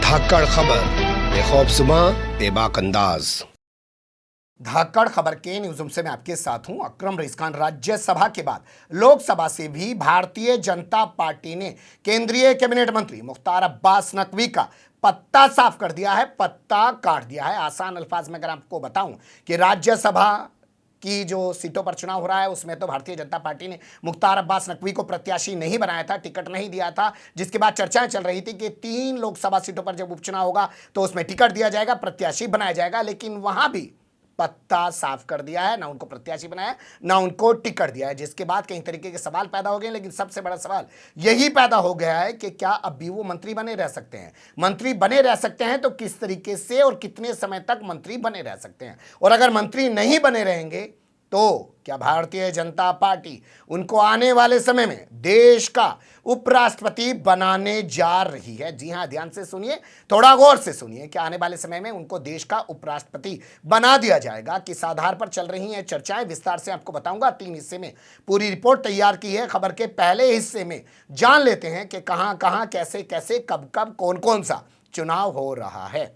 धाकड़ खबर, बेखौफजुमा बेबाक अंदाज। धाकड़ खबर के न्यूज़रूम से मैं आपके साथ हूं अकरम रईस खान। राज्यसभा के बाद लोकसभा से भी भारतीय जनता पार्टी ने केंद्रीय कैबिनेट मंत्री मुख्तार अब्बास नकवी का पत्ता साफ कर दिया है, पत्ता काट दिया है। आसान अल्फाज में अगर आपको बताऊं कि राज्यसभा की जो सीटों पर चुनाव हो रहा है उसमें तो भारतीय जनता पार्टी ने मुख्तार अब्बास नकवी को प्रत्याशी नहीं बनाया था, टिकट नहीं दिया था, जिसके बाद चर्चाएं चल रही थी कि 3 लोकसभा सीटों पर जब उपचुनाव होगा तो उसमें टिकट दिया जाएगा, प्रत्याशी बनाया जाएगा। लेकिन वहां भी पत्ता साफ कर दिया है, ना उनको प्रत्याशी बनाया, ना उनको टिकट दिया है, जिसके बाद कई तरीके के सवाल पैदा हो गए। लेकिन सबसे बड़ा सवाल यही पैदा हो गया है कि क्या अब भी वो मंत्री बने रह सकते हैं। मंत्री बने रह सकते हैं तो किस तरीके से और कितने समय तक मंत्री बने रह सकते हैं, और अगर मंत्री नहीं बने रहेंगे तो क्या भारतीय जनता पार्टी उनको आने वाले समय में देश का उपराष्ट्रपति बनाने जा रही है। जी हां, ध्यान से सुनिए, थोड़ा गौर से सुनिए कि आने वाले समय में उनको देश का उपराष्ट्रपति बना दिया जाएगा। किस आधार पर चल रही हैं चर्चाएं, विस्तार से आपको बताऊंगा। 3 हिस्से में पूरी रिपोर्ट तैयार की है। खबर के पहले हिस्से में जान लेते हैं कि कहां कहां, कैसे कैसे, कब कब, कौन कौन सा चुनाव हो रहा है।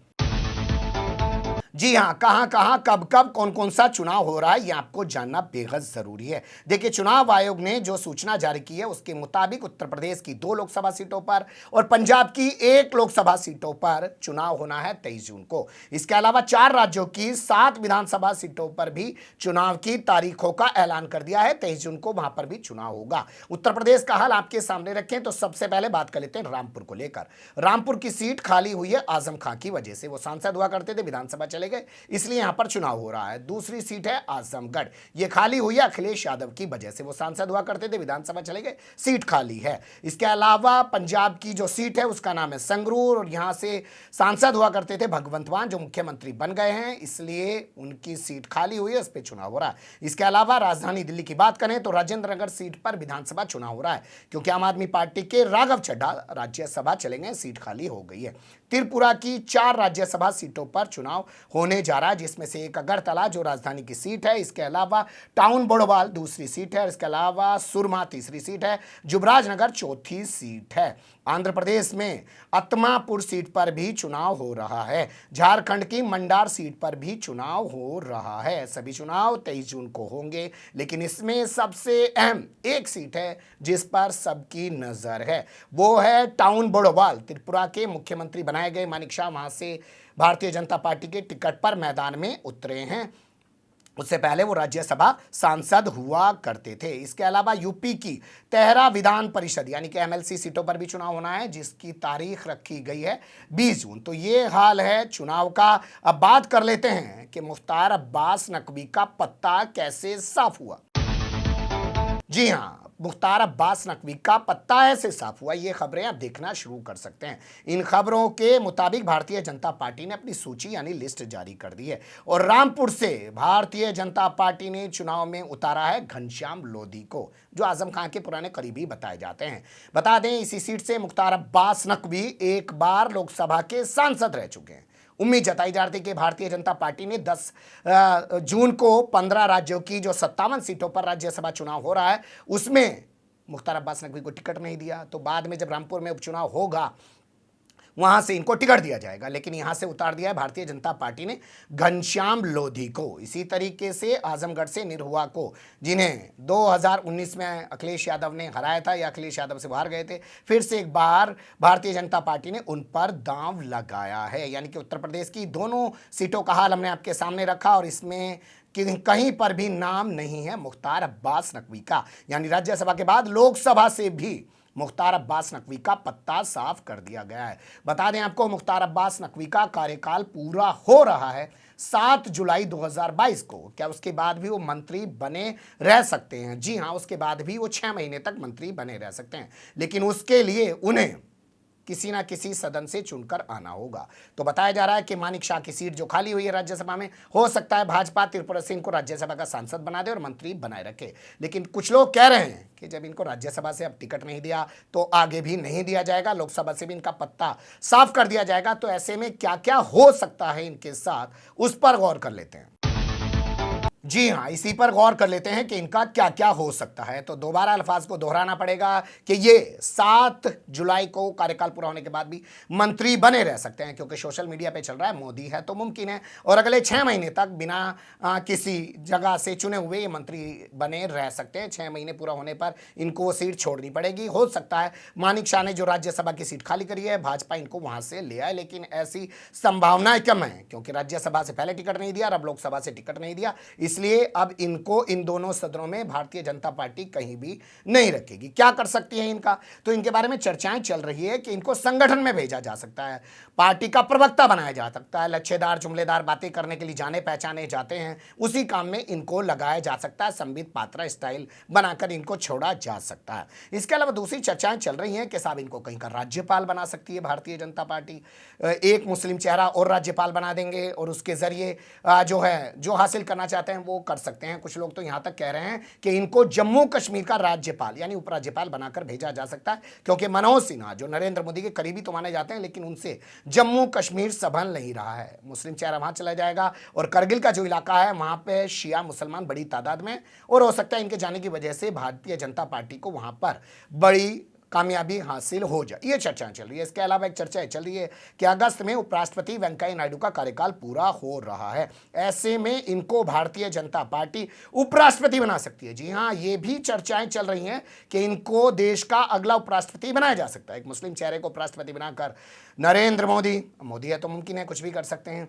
जी हां, कहां कहां, कब कब, कौन कौन सा चुनाव हो रहा है, यह आपको जानना बेहद जरूरी है। देखिए, चुनाव आयोग ने जो सूचना जारी की है उसके मुताबिक उत्तर प्रदेश की 2 लोकसभा सीटों पर और पंजाब की 1 लोकसभा सीटों पर चुनाव होना है 23 जून को। इसके अलावा 4 राज्यों की 7 विधानसभा सीटों पर भी चुनाव की तारीखों का ऐलान कर दिया है। 23 जून को वहां पर भी चुनाव होगा। उत्तर प्रदेश का हाल आपके सामने रखें तो सबसे पहले बात कर लेते हैं रामपुर को लेकर। रामपुर की सीट खाली हुई है आजम खां की वजह से। वो सांसद हुआ करते थे, विधानसभा चले गए, इसलिए यहां पर चुनाव हो रहा है। दूसरी सीट है आजमगढ़, ये खाली हुई है अखिलेश यादव की वजह से। वो सांसद हुआ करते थे, विधानसभा चले गए, सीट खाली है। इसके अलावा पंजाब की जो सीट है उसका नाम है संगरूर, और यहां से सांसद हुआ करते थे भगवंत मान, जो मुख्यमंत्री बन गए हैं, इसलिए उनकी सीट खाली हुई है, उस पर चुनाव हो रहा है। इसके अलावा राजधानी दिल्ली की बात करें तो राजेंद्र नगर सीट पर विधानसभा चुनाव हो रहा है, क्योंकि आम आदमी पार्टी के राघव चड्ढा राज्यसभा चले गए, सीट खाली हो गई है। त्रिपुरा की 4 राज्यसभा सीटों पर चुनाव होने जा रहा है, जिसमें से एक अगरतला जो राजधानी की सीट है, इसके अलावा टाउन बोड़वाल दूसरी सीट है, इसके अलावा सुरमा तीसरी सीट है, जुबराजनगर चौथी सीट है। आंध्र प्रदेश में अत्मापुर सीट पर भी चुनाव हो रहा है। झारखंड की मंडार सीट पर भी चुनाव हो रहा है। सभी चुनाव 23 जून को होंगे, लेकिन इसमें सबसे अहम एक सीट है जिस पर सबकी नजर है, वो है टाउन बोड़वाल। त्रिपुरा के मुख्यमंत्री बनाए गए मानिक शाह वहां से भारतीय जनता पार्टी के टिकट पर मैदान में उतरे हैं। उससे पहले वो राज्यसभा सांसद हुआ करते थे। इसके अलावा यूपी की तेहरा विधान परिषद यानी कि एमएलसी सीटों पर भी चुनाव होना है, जिसकी तारीख रखी गई है 20 जून। तो ये हाल है चुनाव का। अब बात कर लेते हैं कि मुख्तार अब्बास नकवी का पत्ता कैसे साफ हुआ। जी हां, मुख्तार अब्बास नकवी का पत्ता ऐसे साफ हुआ, ये खबरें आप देखना शुरू कर सकते हैं। इन खबरों के मुताबिक भारतीय जनता पार्टी ने अपनी सूची यानी लिस्ट जारी कर दी है, और रामपुर से भारतीय जनता पार्टी ने चुनाव में उतारा है घनश्याम लोधी को, जो आजम खां के पुराने करीबी बताए जाते हैं। बता दें, इसी सीट से मुख्तार अब्बास नकवी एक बार लोकसभा के सांसद रह चुके हैं। उम्मीद जताई जा रही थी कि भारतीय जनता पार्टी ने 10 जून को 15 राज्यों की जो 57 सीटों पर राज्यसभा चुनाव हो रहा है उसमें मुख्तार अब्बास नकवी को टिकट नहीं दिया, तो बाद में जब रामपुर में उपचुनाव होगा वहां से इनको टिकट दिया जाएगा। लेकिन यहां से उतार दिया है भारतीय जनता पार्टी ने घनश्याम लोधी को। इसी तरीके से आजमगढ़ से निरहुआ को, जिन्हें 2019 में अखिलेश यादव ने हराया था या अखिलेश यादव से बाहर गए थे, फिर से एक बार भारतीय जनता पार्टी ने उन पर दांव लगाया है। यानी कि उत्तर प्रदेश की दोनों सीटों का हाल हमने आपके सामने रखा, और इसमें कि कहीं पर भी नाम नहीं है मुख्तार अब्बास नकवी का। यानी राज्यसभा के बाद लोकसभा से भी मुख्तार अब्बास नकवी का पत्ता साफ कर दिया गया है। बता दें आपको, मुख्तार अब्बास नकवी का कार्यकाल पूरा हो रहा है 7 जुलाई 2022 को। क्या उसके बाद भी वो मंत्री बने रह सकते हैं? जी हां, उसके बाद भी वो 6 महीने तक मंत्री बने रह सकते हैं, लेकिन उसके लिए उन्हें किसी ना किसी सदन से चुनकर आना होगा। तो बताया जा रहा है कि मानिक शाह की सीट जो खाली हुई है राज्यसभा में, हो सकता है भाजपा त्रिपुरा सिंह को राज्यसभा का सांसद बना दे और मंत्री बनाए रखे। लेकिन कुछ लोग कह रहे हैं कि जब इनको राज्यसभा से अब टिकट नहीं दिया तो आगे भी नहीं दिया जाएगा, लोकसभा से भी इनका पत्ता साफ कर दिया जाएगा। तो ऐसे में क्या क्या हो सकता है इनके साथ, उस पर गौर कर लेते हैं। जी हाँ, इसी पर गौर कर लेते हैं कि इनका क्या क्या हो सकता है। तो दोबारा अल्फाज को दोहराना पड़ेगा कि ये 7 जुलाई को कार्यकाल पूरा होने के बाद भी मंत्री बने रह सकते हैं, क्योंकि सोशल मीडिया पे चल रहा है मोदी है तो मुमकिन है, और अगले 6 महीने तक बिना किसी जगह से चुने हुए ये मंत्री बने रह सकते हैं। 6 महीने पूरा होने पर इनको वो सीट छोड़नी पड़ेगी। हो सकता है मानिक शाह ने जो राज्यसभा की सीट खाली करी है, भाजपा इनको वहां से ले आए, लेकिन ऐसी संभावनाएं कम है, क्योंकि राज्यसभा से पहले टिकट नहीं दिया और अब लोकसभा से टिकट नहीं दिया, इसलिए अब इनको इन दोनों सदनों में भारतीय जनता पार्टी कहीं भी नहीं रखेगी। क्या कर सकती है इनका, तो इनके बारे में चर्चाएं चल रही है कि इनको संगठन में भेजा जा सकता है, पार्टी का प्रवक्ता बनाया जा सकता है, लच्छेदार जुमलेदार बातें करने के लिए जाने पहचाने जाते हैं, उसी काम में इनको लगाया जा सकता है, संबित पात्रा स्टाइल बनाकर इनको छोड़ा जा सकता है। इसके अलावा दूसरी चर्चाएं चल रही हैं कि साहब इनको कहीं का राज्यपाल बना सकती है भारतीय जनता पार्टी, एक मुस्लिम चेहरा और राज्यपाल बना देंगे और उसके जरिए जो हासिल करना चाहते हैं वो कर सकते हैं। कुछ लोग तो यहां तक कह रहे हैं कि इनको जम्मू कश्मीर का राज्यपाल यानी उपराज्यपाल बनाकर भेजा जा सकता है, क्योंकि मनोज सिन्हा जो नरेंद्र मोदी के करीबी तो माने जाते हैं, लेकिन उनसे जम्मू कश्मीर संभल नहीं रहा है। मुस्लिम चेहरा वहां चला जाएगा और करगिल का जो इलाका है वहां पे शिया मुसलमान बड़ी तादाद में, और हो सकता है इनके जाने की वजह से भारतीय जनता पार्टी को वहां पर बड़ी कामयाबी हासिल हो जाए, ये चर्चाएं चल रही है। इसके अलावा एक चर्चा चल रही है कि अगस्त में उपराष्ट्रपति वेंकैया नायडू का कार्यकाल पूरा हो रहा है, ऐसे में इनको भारतीय जनता पार्टी उपराष्ट्रपति बना सकती है। जी हां, ये भी चर्चाएं चल रही हैं कि इनको देश का अगला उपराष्ट्रपति बनाया जा सकता है। एक मुस्लिम चेहरे को उपराष्ट्रपति बनाकर नरेंद्र मोदी है तो मुमकिन है कुछ भी कर सकते हैं,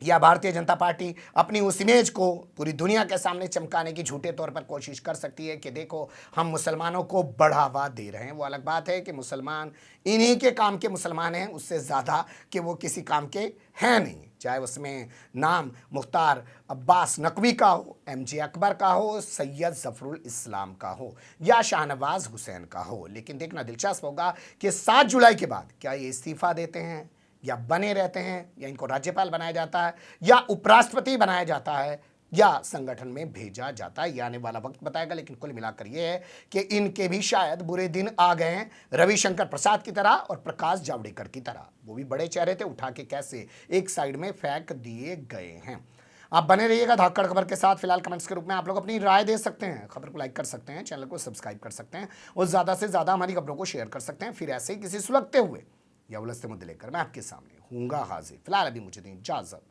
या भारतीय जनता पार्टी अपनी उस इमेज को पूरी दुनिया के सामने चमकाने की झूठे तौर पर कोशिश कर सकती है कि देखो हम मुसलमानों को बढ़ावा दे रहे हैं। वो अलग बात है कि मुसलमान इन्हीं के काम के मुसलमान हैं, उससे ज़्यादा कि वो किसी काम के हैं नहीं, चाहे उसमें नाम मुख्तार अब्बास नकवी का हो, MJ अकबर का हो, सैयद जफरुल इस्लाम का हो या शाहनवाज हुसैन का हो। लेकिन देखना दिलचस्प होगा कि 7 जुलाई के बाद क्या ये इस्तीफा देते हैं या बने रहते हैं, या इनको राज्यपाल बनाया जाता है या उपराष्ट्रपति बनाया जाता है या संगठन में भेजा जाता है। ये आने वाला वक्त बताएगा। लेकिन कुल मिलाकर ये है कि इनके भी शायद बुरे दिन आ गए हैं, रविशंकर प्रसाद की तरह और प्रकाश जावड़ेकर की तरह। वो भी बड़े चेहरे थे, उठा के कैसे एक साइड में फेंक दिए गए हैं। आप बने रहिएगा धाकड़ खबर के साथ। फिलहाल कमेंट्स के रूप में आप लोग अपनी राय दे सकते हैं, खबर को लाइक कर सकते हैं, चैनल को सब्सक्राइब कर सकते हैं और ज़्यादा से ज़्यादा हमारी खबरों को शेयर कर सकते हैं। फिर ऐसे ही किसी सुलगते हुए या उलझते मुद्दे लेकर मैं आपके सामने हूँगा हाजिर। फिलहाल अभी मुझे दें इजाज़त।